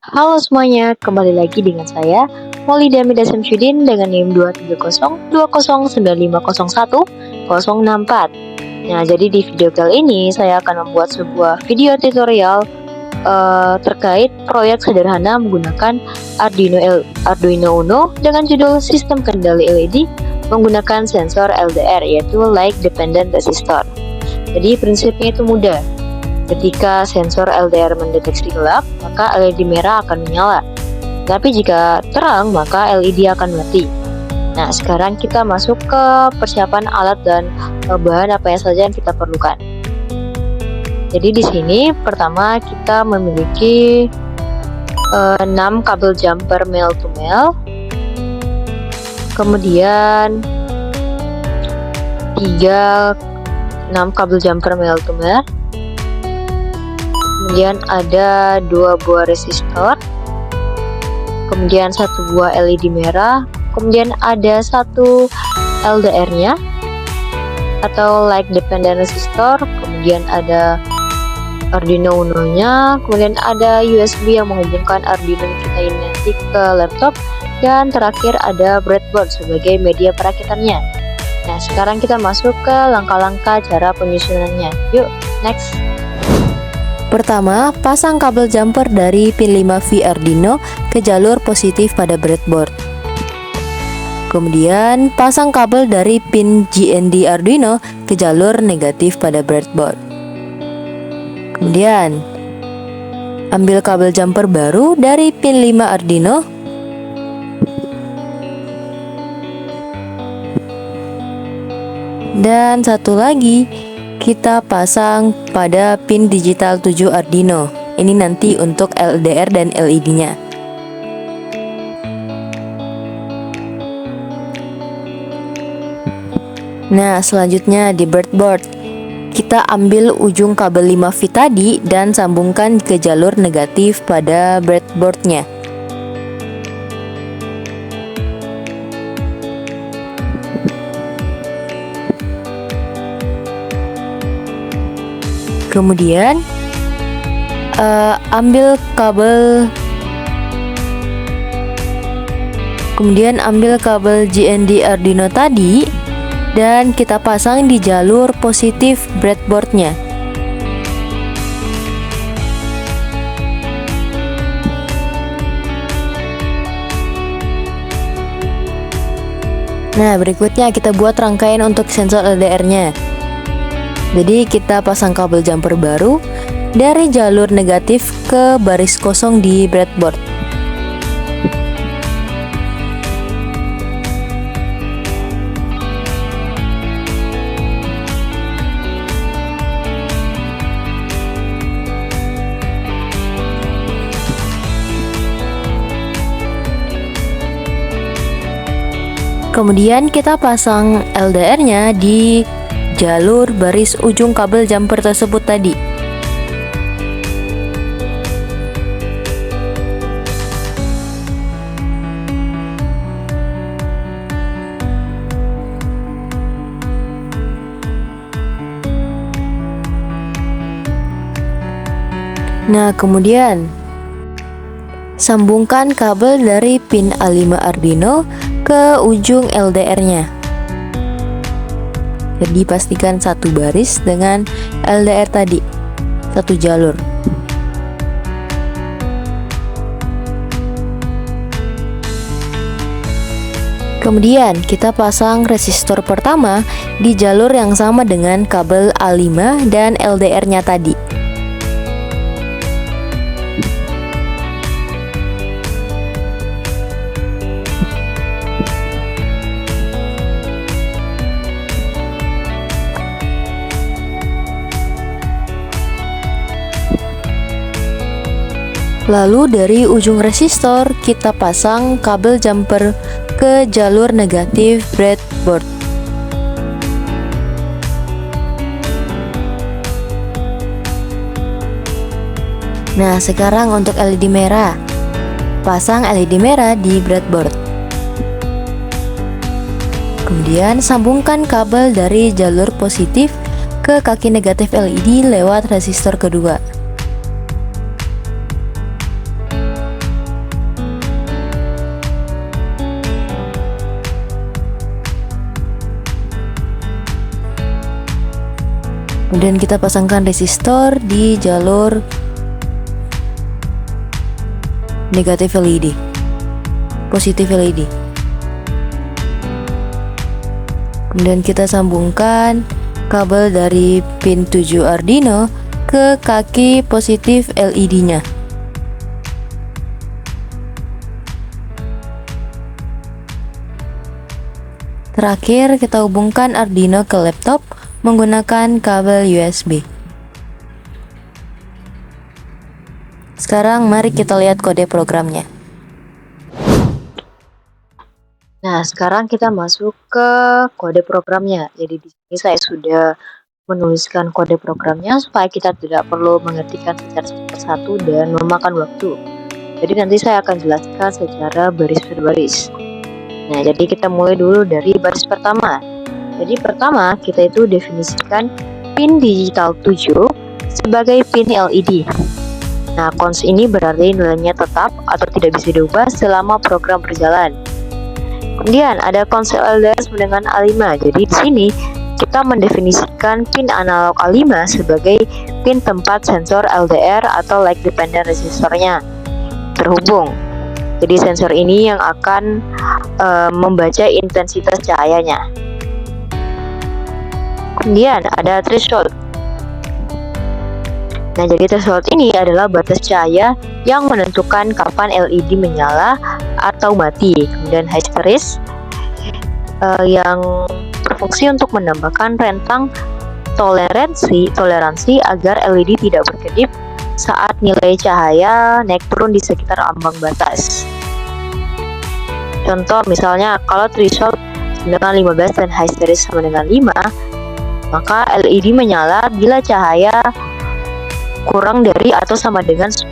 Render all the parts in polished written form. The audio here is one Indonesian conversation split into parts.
Halo semuanya, kembali lagi dengan saya Maulida Hamida Samsudin dengan NIM 2302009501064. Nah, jadi di video kali ini saya akan membuat sebuah video tutorial terkait proyek sederhana menggunakan Arduino Uno dengan judul Sistem Kendali LED menggunakan sensor LDR, yaitu Light Dependent Resistor. Jadi prinsipnya itu mudah. Ketika sensor LDR mendeteksi gelap, maka LED merah akan menyala. Tapi jika terang, maka LED akan mati. Nah, sekarang kita masuk ke persiapan alat dan bahan apa saja yang kita perlukan. Jadi di sini pertama kita memiliki 6 kabel jumper male to male. Kemudian 6 kabel jumper male to male. Kemudian ada 2 buah resistor, kemudian 1 buah LED merah, kemudian ada 1 LDR-nya atau Light Dependent Resistor, kemudian ada Arduino Uno-nya, kemudian ada USB yang menghubungkan Arduino kita ini nanti ke laptop, dan terakhir ada breadboard sebagai media perakitannya. Nah, sekarang kita masuk ke langkah-langkah cara penyusunannya. Yuk, next! Pertama, pasang kabel jumper dari pin 5V Arduino ke jalur positif pada breadboard. Kemudian, pasang kabel dari pin GND Arduino ke jalur negatif pada breadboard. Kemudian, ambil kabel jumper baru dari pin 5 Arduino. Dan satu lagi, kita pasang pada pin digital 7 Arduino. Ini nanti untuk LDR dan LED-nya. Nah, selanjutnya di breadboard, kita ambil ujung kabel 5V tadi dan sambungkan ke jalur negatif pada breadboard-nya. Kemudian ambil kabel GND Arduino tadi dan kita pasang di jalur positif breadboard-nya. Nah, berikutnya kita buat rangkaian untuk sensor LDR-nya. Jadi kita pasang kabel jumper baru dari jalur negatif ke baris kosong di breadboard. Kemudian kita pasang LDR-nya di jalur baris ujung kabel jumper tersebut tadi. Nah, kemudian sambungkan kabel dari pin A5 Arduino ke ujung LDR-nya. Jadi pastikan satu baris dengan LDR tadi, satu jalur. Kemudian kita pasang resistor pertama di jalur yang sama dengan kabel A5 dan LDR-nya tadi. Lalu dari ujung resistor kita pasang kabel jumper ke jalur negatif breadboard. Nah, sekarang untuk LED merah. Pasang LED merah di breadboard. Kemudian sambungkan kabel dari jalur positif ke kaki negatif LED lewat resistor kedua. Kemudian kita pasangkan resistor di jalur negatif LED, positif LED. Kemudian kita sambungkan kabel dari pin 7 Arduino ke kaki positif LED-nya. Terakhir, kita hubungkan Arduino ke laptop menggunakan kabel USB. Sekarang mari kita lihat kode programnya. Nah, sekarang kita masuk ke kode programnya. Jadi di sini saya sudah menuliskan kode programnya supaya kita tidak perlu mengetikkan secara satu persatu dan memakan waktu. Jadi nanti saya akan jelaskan secara baris per baris. Nah, jadi kita mulai dulu dari baris pertama. Jadi pertama kita itu definisikan pin digital 7 sebagai pin LED. Nah, cons ini berarti nilainya tetap atau tidak bisa diubah selama program berjalan. Kemudian ada cons LDR dengan A5. Jadi di sini kita mendefinisikan pin analog A5 sebagai pin tempat sensor LDR atau light dependent resistornya terhubung. Jadi sensor ini yang akan membaca intensitas cahayanya. Kemudian ada threshold. Nah, jadi threshold ini adalah batas cahaya yang menentukan kapan LED menyala atau mati. Kemudian hysteresis yang berfungsi untuk menambahkan rentang toleransi agar LED tidak berkedip saat nilai cahaya naik turun di sekitar ambang batas. Contoh misalnya kalau threshold dengan 15 dan hysteresis sama dengan 5, maka LED menyala bila cahaya kurang dari atau sama dengan 10,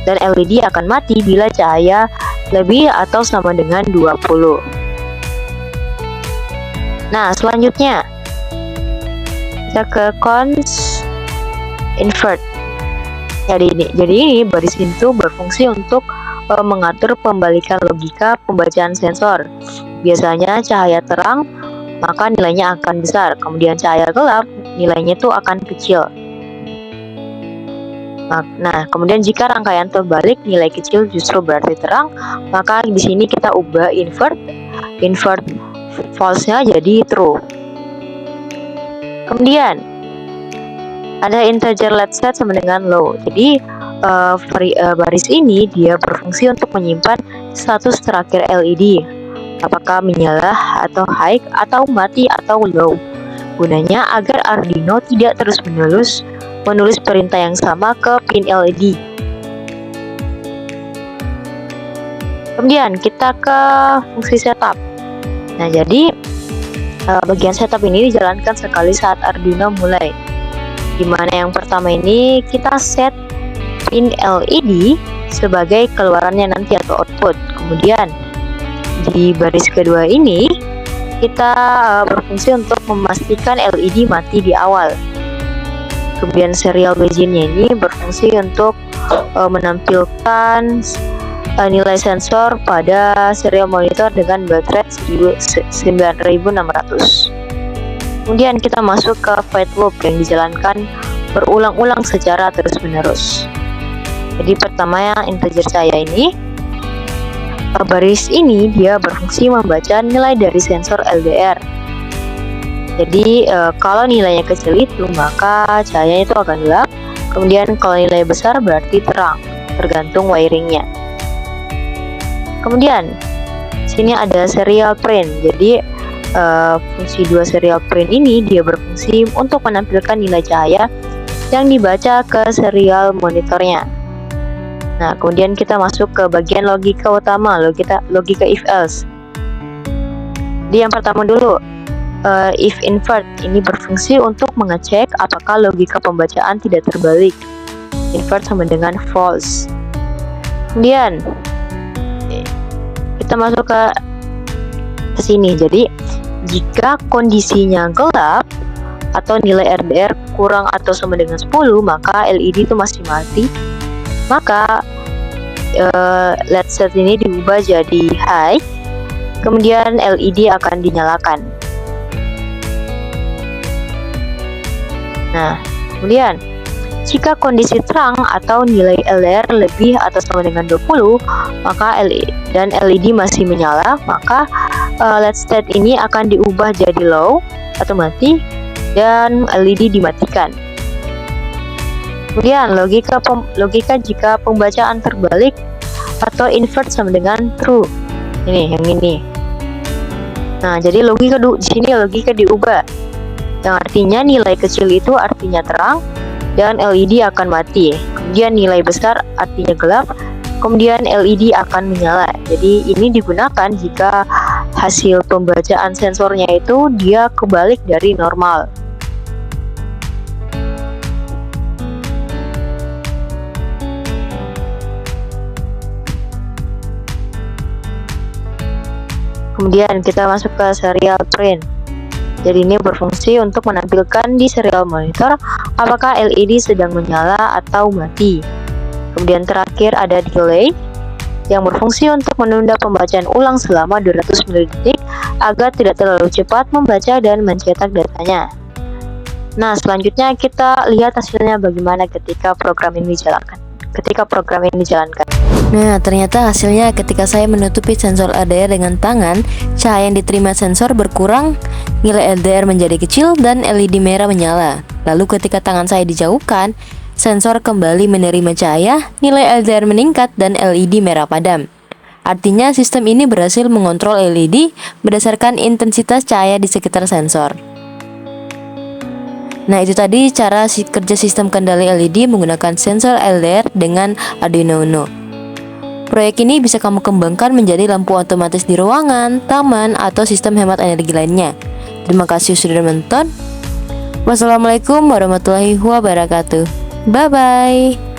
dan LED akan mati bila cahaya lebih atau sama dengan 20. Nah, selanjutnya kita ke cons invert. Jadi ini baris itu berfungsi untuk mengatur pembalikan logika pembacaan sensor. Biasanya cahaya terang maka nilainya akan besar, kemudian cahaya gelap nilainya itu akan kecil. Nah, kemudian jika rangkaian terbalik nilai kecil justru berarti terang, maka di sini kita ubah invert false-nya jadi true. Kemudian ada integer let set sama dengan low. Jadi baris ini dia berfungsi untuk menyimpan status terakhir LED, apakah menyala atau high atau mati atau low. Gunanya agar Arduino tidak terus-menerus menulis perintah yang sama ke pin LED. Kemudian kita ke fungsi setup. Nah, jadi bagian setup ini dijalankan sekali saat Arduino mulai. Dimana yang pertama ini kita set pin LED sebagai keluarannya nanti atau output. Kemudian di baris kedua ini kita berfungsi untuk memastikan LED mati di awal. Kemudian serial begin-nya ini berfungsi untuk menampilkan nilai sensor pada serial monitor dengan baterai 9600. Kemudian kita masuk ke void loop yang dijalankan berulang-ulang secara terus-menerus. Jadi pertama yang integer cahaya ini, baris ini dia berfungsi membaca nilai dari sensor LDR. Jadi kalau nilainya kecil itu maka cahayanya itu akan gelap. Kemudian kalau nilai besar berarti terang, tergantung wiringnya. Kemudian sini ada serial print. Jadi fungsi 2 serial print ini dia berfungsi untuk menampilkan nilai cahaya yang dibaca ke serial monitornya. Nah, kemudian kita masuk ke bagian logika utama, logika if else. Jadi yang pertama dulu, if invert ini berfungsi untuk mengecek apakah logika pembacaan tidak terbalik. Invert sama dengan false. Kemudian kita masuk ke sini. Jadi jika kondisinya gelap atau nilai RDR kurang atau sama dengan 10, maka LED itu masih mati. Maka LED set ini diubah jadi high. Kemudian LED akan dinyalakan. Nah, kemudian jika kondisi terang atau nilai LDR lebih atau sama dengan 20, maka LED masih menyala, maka LED state ini akan diubah jadi low atau mati dan LED dimatikan. Kemudian logika jika pembacaan terbalik atau invert sama dengan true. Ini yang ini. Nah, jadi logika di sini logika diubah. Yang artinya nilai kecil itu artinya terang dan LED akan mati. Kemudian nilai besar artinya gelap, kemudian LED akan menyala. Jadi ini digunakan jika hasil pembacaan sensornya itu dia kebalik dari normal. Kemudian kita masuk ke serial print. Jadi ini berfungsi untuk menampilkan di serial monitor apakah LED sedang menyala atau mati. Kemudian terakhir ada delay yang berfungsi untuk menunda pembacaan ulang selama 200 milidetik agar tidak terlalu cepat membaca dan mencetak datanya. Nah, selanjutnya kita lihat hasilnya bagaimana ketika program ini dijalankan. Nah, ternyata hasilnya ketika saya menutupi sensor LDR dengan tangan, cahaya yang diterima sensor berkurang, nilai LDR menjadi kecil, dan LED merah menyala. Lalu ketika tangan saya dijauhkan, sensor kembali menerima cahaya, nilai LDR meningkat, dan LED merah padam. Artinya sistem ini berhasil mengontrol LED berdasarkan intensitas cahaya di sekitar sensor. Nah, itu tadi cara kerja sistem kendali LED menggunakan sensor LDR dengan Arduino Uno. Proyek ini bisa kamu kembangkan menjadi lampu otomatis di ruangan, taman, atau sistem hemat energi lainnya. Terima kasih sudah menonton. Wassalamualaikum warahmatullahi wabarakatuh. Bye-bye.